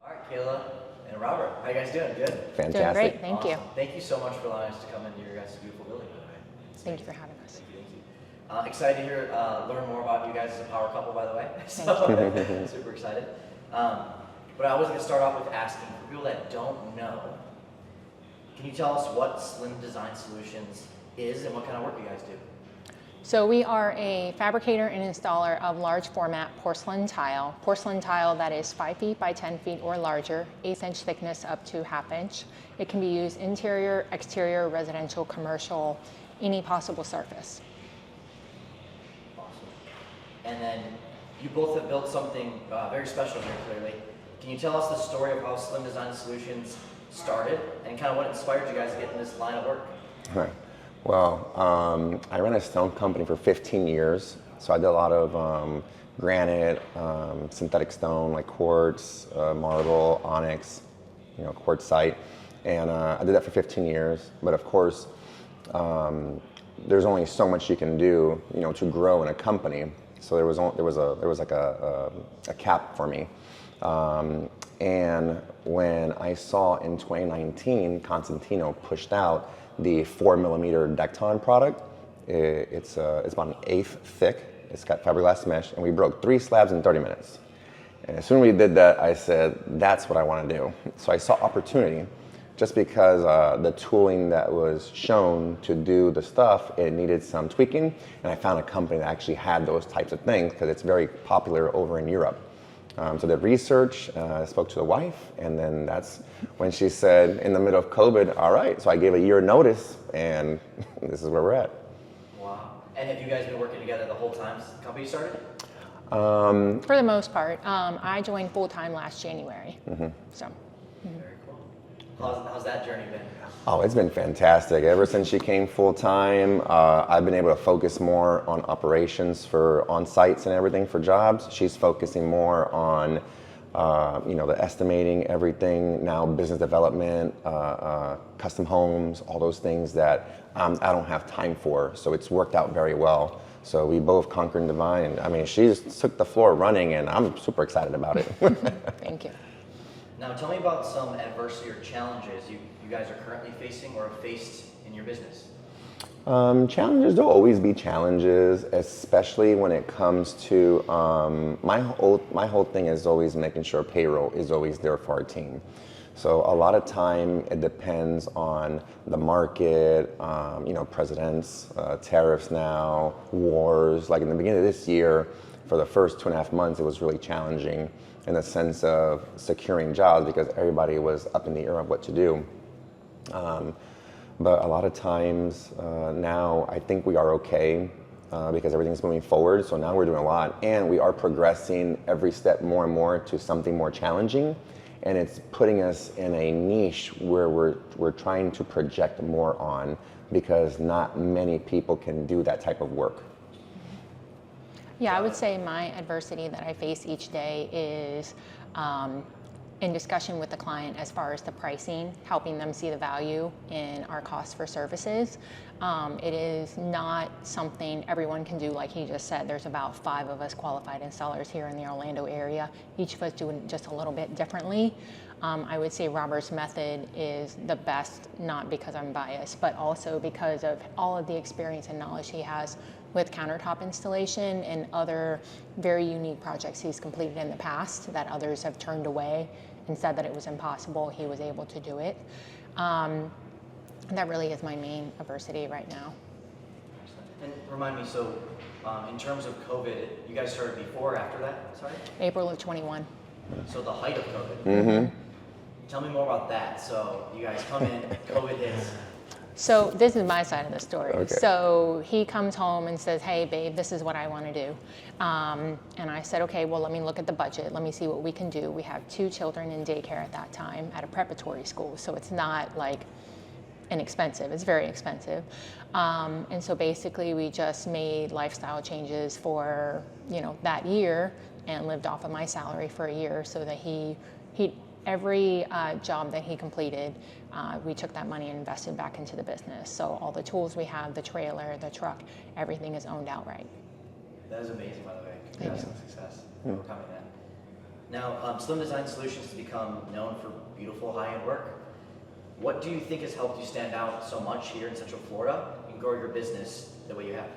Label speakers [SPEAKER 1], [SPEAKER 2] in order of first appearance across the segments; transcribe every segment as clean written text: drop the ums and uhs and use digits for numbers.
[SPEAKER 1] All right, Kayla and Robert, how you guys doing? Good?
[SPEAKER 2] Fantastic.
[SPEAKER 3] Doing great, thank you.
[SPEAKER 1] Awesome. Thank you so much for allowing us to come into your guys' beautiful building.
[SPEAKER 3] Thank you for having us.
[SPEAKER 1] Thank you. Excited to hear, learn more about you guys as a power couple, by the way. So, super excited. But I was going to start off with asking, for people that don't know, can you tell us what Slim Design Solutions is and what kind of work you guys do?
[SPEAKER 3] So we are a fabricator and installer of large format porcelain tile. Porcelain tile that is 5 feet by 10 feet or larger, 1/8 inch thickness up to 1/2 inch. It can be used interior, exterior, residential, commercial, any possible surface.
[SPEAKER 1] Awesome. And then you both have built something very special here, clearly. Can you tell us the story of how Slim Design Solutions started and kind of what inspired you guys to get in this line of work?
[SPEAKER 2] Right. Well, I ran a stone company for 15 years, so I did a lot of granite, synthetic stone like quartz, marble, onyx, quartzite, and I did that for 15 years. But of course, there's only so much you can do, to grow in a company. So there was like a cap for me. And when I saw in 2019, Constantino pushed out the 4mm Dekton product. It's about 1/8 thick. It's got fiberglass mesh, and we broke 3 slabs in 30 minutes. And as soon as we did that, I said, that's what I want to do. So I saw opportunity, just because the tooling that was shown to do the stuff, it needed some tweaking, and I found a company that actually had those types of things, because it's very popular over in Europe. So did research, spoke to the wife, and then that's when she said, in the middle of COVID, all right, so I gave a year notice, and this is where we're at.
[SPEAKER 1] Wow. And have you guys been working together the whole time since the company started?
[SPEAKER 3] For the most part. I joined full-time last January. So.
[SPEAKER 1] Very cool. How's that journey been?
[SPEAKER 2] Oh, it's been fantastic. Ever since she came full-time, I've been able to focus more on operations for on-sites and everything for jobs. She's focusing more on, the estimating, everything, now business development, custom homes, all those things that I don't have time for. So it's worked out very well. So we both conquered and divine. And I mean, she's took the floor running, and I'm super excited about it.
[SPEAKER 3] Thank you.
[SPEAKER 1] Now tell me about some adversity or challenges you guys are currently facing or have faced in your business.
[SPEAKER 2] Challenges, there'll always be challenges, especially when it comes to, my whole thing is always making sure payroll is always there for our team. So a lot of time it depends on the market, presidents, tariffs now, wars. Like in the beginning of this year, for the first 2.5 months, it was really challenging in the sense of securing jobs because everybody was up in the air of what to do. But a lot of times now I think we are okay because everything's moving forward. So now we're doing a lot, and we are progressing every step more and more to something more challenging. And it's putting us in a niche where we're trying to project more on, because not many people can do that type of work.
[SPEAKER 3] Yeah, I would say my adversity that I face each day is in discussion with the client as far as the pricing, helping them see the value in our cost for services. It is not something everyone can do. Like he just said, there's about 5 of us qualified installers here in the Orlando area. Each of us doing it just a little bit differently. I would say Robert's method is the best, not because I'm biased, but also because of all of the experience and knowledge he has with countertop installation and other very unique projects he's completed in the past that others have turned away and said that it was impossible. He was able to do it. That really is my main adversity right now.
[SPEAKER 1] And remind me, so in terms of COVID, you guys started before or after that? Sorry?
[SPEAKER 3] April of 21.
[SPEAKER 1] So the height of COVID.
[SPEAKER 2] Mm-hmm.
[SPEAKER 1] Tell me more about that. So you guys come in, COVID hits.
[SPEAKER 3] So this is my side of the story.
[SPEAKER 2] Okay.
[SPEAKER 3] So he comes home and says, hey babe, this is what I want to do. And I said, okay, well, let me look at the budget. Let me see what we can do. We have 2 children in daycare at that time at a preparatory school. So it's not like inexpensive, it's very expensive. And so basically we just made lifestyle changes for, that year and lived off of my salary for a year so that every job that he completed, we took that money and invested back into the business. So all the tools we have, the trailer, the truck, everything is owned outright.
[SPEAKER 1] That is amazing, by the way. Congrats on success. Overcoming that. Now, Slim Design Solutions has become known for beautiful high-end work. What do you think has helped you stand out so much here in Central Florida and grow your business the way you have?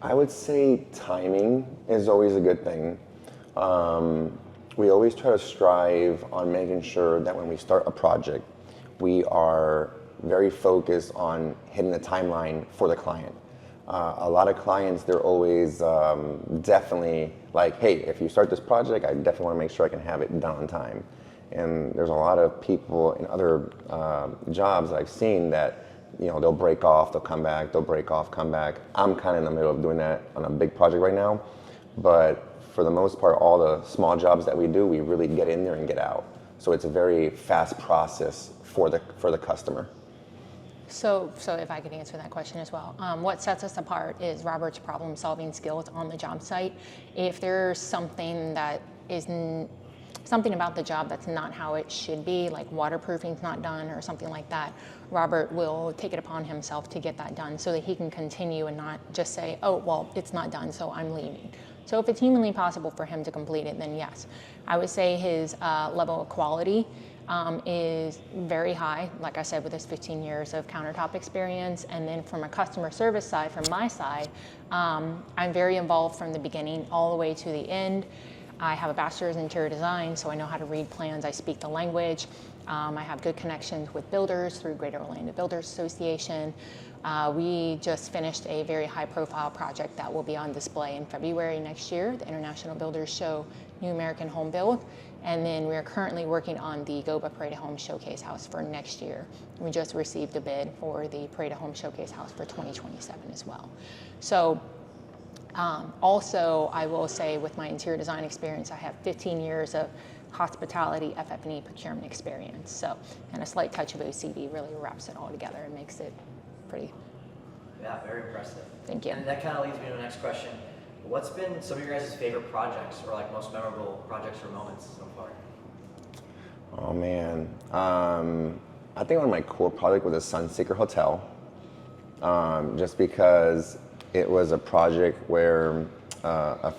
[SPEAKER 2] I would say timing is always a good thing. We always try to strive on making sure that when we start a project, we are very focused on hitting the timeline for the client. A lot of clients, they're always definitely like, hey, if you start this project, I definitely want to make sure I can have it done on time. And there's a lot of people in other jobs I've seen that, you know, they'll break off, they'll come back, they'll break off, come back. I'm kind of in the middle of doing that on a big project right now. But for the most part, all the small jobs that we do, we really get in there and get out. So it's a very fast process for the customer.
[SPEAKER 3] So if I could answer that question as well. What sets us apart is Robert's problem-solving skills on the job site. If there's something that is something about the job that's not how it should be, like waterproofing's not done or something like that, Robert will take it upon himself to get that done so that he can continue and not just say, oh, well, it's not done, so I'm leaving. So if it's humanly possible for him to complete it, then yes. I would say his level of quality is very high, like I said, with his 15 years of countertop experience. And then from a customer service side, from my side, I'm very involved from the beginning all the way to the end. I have a bachelor's in interior design, so I know how to read plans. I speak the language. I have good connections with builders through Greater Orlando Builders Association. We just finished a very high-profile project that will be on display in February next year, the International Builders Show, New American Home Build. And then we are currently working on the Goba Parade Home Showcase House for next year. We just received a bid for the Parade Home Showcase House for 2027 as well. So also, I will say with my interior design experience, I have 15 years of hospitality, FF&E procurement experience. So, and a slight touch of OCD really wraps it all together and makes it pretty.
[SPEAKER 1] Yeah, very impressive.
[SPEAKER 3] Thank you.
[SPEAKER 1] And that kind of leads me to the next question. What's been some of your guys' favorite projects or like most memorable projects or moments so far?
[SPEAKER 2] Oh man, I think one of my cool projects was the Sunseeker Hotel, just because it was a project where a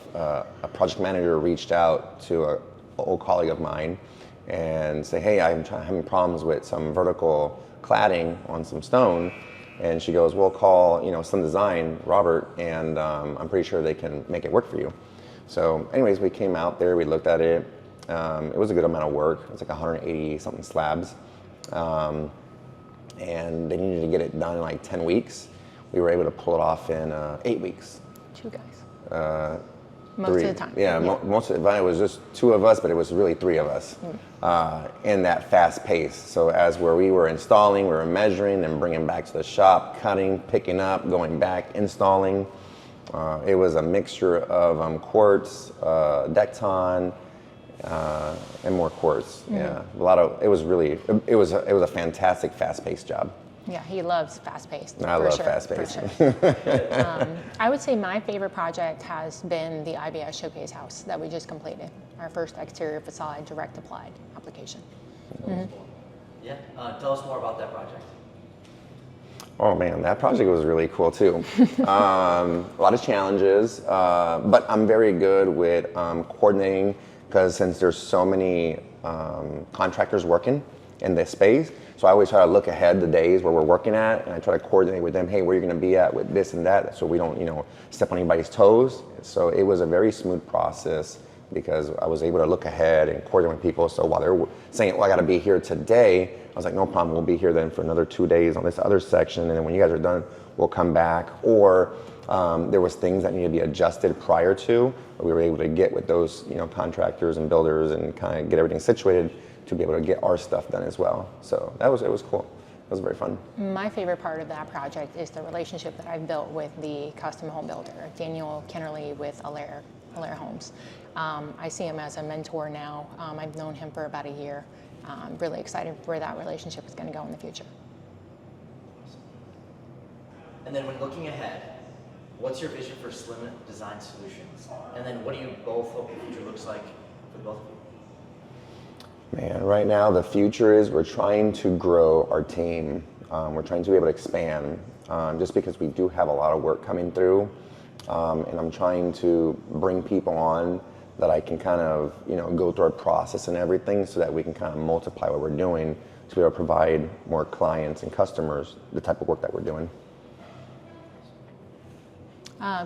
[SPEAKER 2] project manager reached out to an old colleague of mine and say, hey, I'm having problems with some vertical cladding on some stone. And she goes, well, call, you know, Slim Design, Robert, and I'm pretty sure they can make it work for you. So anyways, we came out there, we looked at it. It was a good amount of work. It was like 180 something slabs. And they needed to get it done in like 10 weeks. We were able to pull it off in 8 weeks.
[SPEAKER 3] 2 guys. Most
[SPEAKER 2] Three.
[SPEAKER 3] of the time.
[SPEAKER 2] Yeah, most of it was just 2 of us, but it was really 3 of us in that fast pace. So as we were installing, we were measuring and bringing back to the shop, cutting, picking up, going back, installing. It was a mixture of quartz, Dekton, and more quartz. Mm-hmm. Yeah, a lot of. It was a fantastic fast-paced job.
[SPEAKER 3] Yeah, he loves fast-paced.
[SPEAKER 2] I love fast-paced.
[SPEAKER 3] Sure. I would say my favorite project has been the IBS Showcase House that we just completed. Our first exterior facade direct applied application. Mm-hmm.
[SPEAKER 1] Yeah, tell us more about that project.
[SPEAKER 2] Oh man, that project was really cool too. A lot of challenges, but I'm very good with coordinating because since there's so many contractors working in this space, so I always try to look ahead the days where we're working at, and I try to coordinate with them, hey, where you're gonna be at with this and that, so we don't, step on anybody's toes. So it was a very smooth process because I was able to look ahead and coordinate with people. So while they're saying, well, I gotta be here today, I was like, no problem, we'll be here then for another 2 days on this other section, and then when you guys are done, we'll come back. Or there was things that needed to be adjusted prior to, but we were able to get with those, contractors and builders and kind of get everything situated to be able to get our stuff done as well. So it was cool. It was very fun. My
[SPEAKER 3] favorite part of that project is the relationship that I've built with the custom home builder, Daniel Kennerly with Alaire Homes. I see him as a mentor now. I've known him for about a year. I'm really excited where that relationship is going to go in the future.
[SPEAKER 1] And then when looking ahead, what's your vision for Slim Design Solutions? And then what do you both hope the future looks like for both of you?
[SPEAKER 2] Man, right now the future is we're trying to grow our team. We're trying to be able to expand just because we do have a lot of work coming through. and I'm trying to bring people on that I can kind of, go through our process and everything so that we can kind of multiply what we're doing to be able to provide more clients and customers the type of work that we're doing.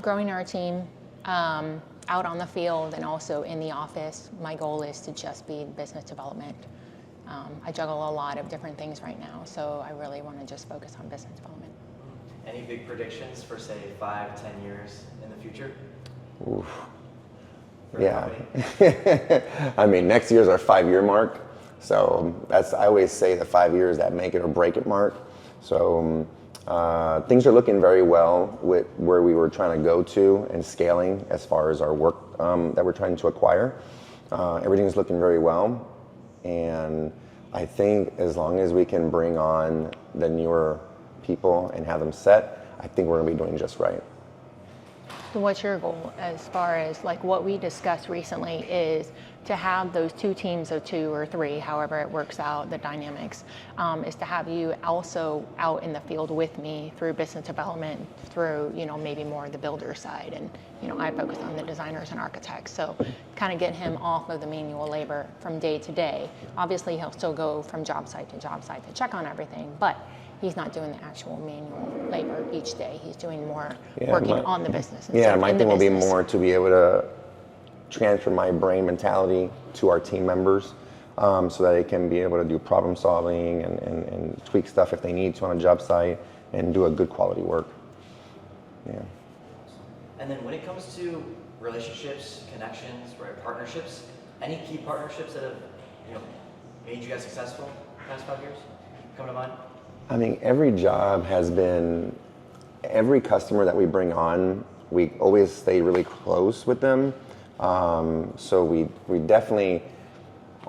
[SPEAKER 3] Growing our team out on the field and also in the office. My goal is to just be business development. I juggle a lot of different things right now, so I really want to just focus on business development.
[SPEAKER 1] Any big predictions for, say, 5, 10 years in the future?
[SPEAKER 2] Oof.
[SPEAKER 1] For the
[SPEAKER 2] Yeah. I mean, next year's our 5-year mark. So I always say the 5 years that make it or break it mark. So things are looking very well with where we were trying to go to and scaling as far as our work that we're trying to acquire. Everything's looking very well. And I think as long as we can bring on the newer people and have them set, I think we're going to be doing just right.
[SPEAKER 3] So what's your goal as far as like what we discussed recently is to have those 2 teams of 2 or 3, however it works out, the dynamics, is to have you also out in the field with me through business development, through, maybe more the builder side. And, I focus on the designers and architects. So kind of get him off of the manual labor from day to day. Obviously, he'll still go from job site to check on everything, but he's not doing the actual manual labor each day. He's doing more working on the business.
[SPEAKER 2] Yeah, my thing will be more to be able to transfer my brain mentality to our team members so that they can be able to do problem solving and tweak stuff if they need to on a job site and do a good quality work. Yeah.
[SPEAKER 1] And then when it comes to relationships, connections, right, partnerships, any key partnerships that have made you guys successful the past 5 years come to mind?
[SPEAKER 2] I mean, every job has been, every customer that we bring on, we always stay really close with them. So we definitely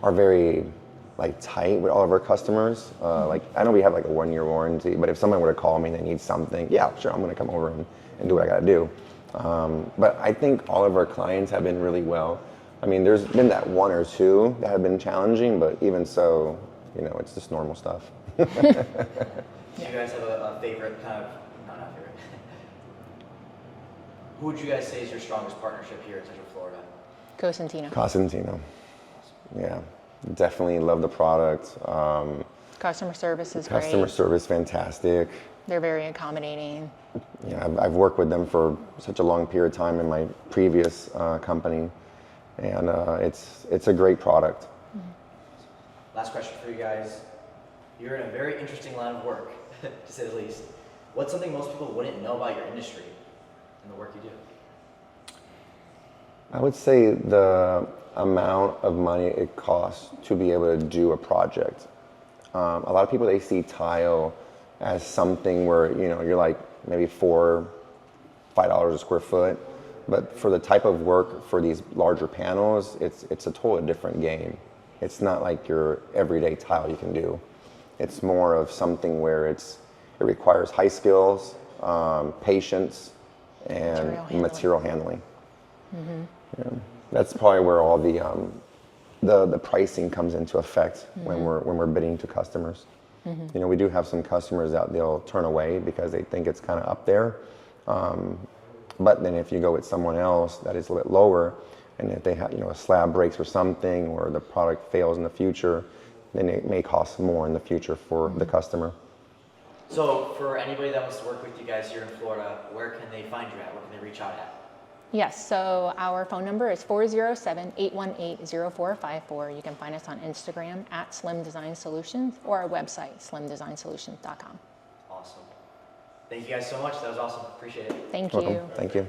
[SPEAKER 2] are very tight with all of our customers. I know we have a 1-year warranty, but if someone were to call me and they need something, yeah, sure, I'm gonna come over and do what I gotta do. But I think all of our clients have been really well. I mean, there's been that 1 or 2 that have been challenging, but even so, it's just normal stuff.
[SPEAKER 1] Do you guys have a favorite kind of, not favorite, who would you guys say is your strongest partnership here in Central Florida?
[SPEAKER 3] Cosentino.
[SPEAKER 2] Yeah, definitely love the product.
[SPEAKER 3] Customer service is great.
[SPEAKER 2] Customer service, fantastic.
[SPEAKER 3] They're very accommodating.
[SPEAKER 2] Yeah, I've worked with them for such a long period of time in my previous company, and it's a great product.
[SPEAKER 1] Last question for you guys. You're in a very interesting line of work, to say the least. What's something most people wouldn't know about your industry and the work you do?
[SPEAKER 2] I would say the amount of money it costs to be able to do a project. A lot of people, they see tile as something where, you're like maybe $4, $5 a square foot. But for the type of work for these larger panels, it's a totally different game. It's not like your everyday tile you can do. It's more of something where it requires high skills, patience, and material handling. Mm-hmm. Yeah. That's probably where all the pricing comes into effect when we're bidding to customers. Mm-hmm. We do have some customers that they'll turn away because they think it's kind of up there. But then if you go with someone else that is a little bit lower, and if they have, a slab breaks or something, or the product fails in the future, then it may cost more in the future for the customer.
[SPEAKER 1] So for anybody that wants to work with you guys here in Florida, where can they find you at? Where can they reach out at?
[SPEAKER 3] Yes, so our phone number is 407-818-0454. You can find us on Instagram at Slim Design Solutions or our website, slimdesignsolutions.com.
[SPEAKER 1] Awesome. Thank you guys so much. That was awesome. Appreciate it.
[SPEAKER 3] Thank
[SPEAKER 2] Welcome.
[SPEAKER 3] you.
[SPEAKER 2] Thank you.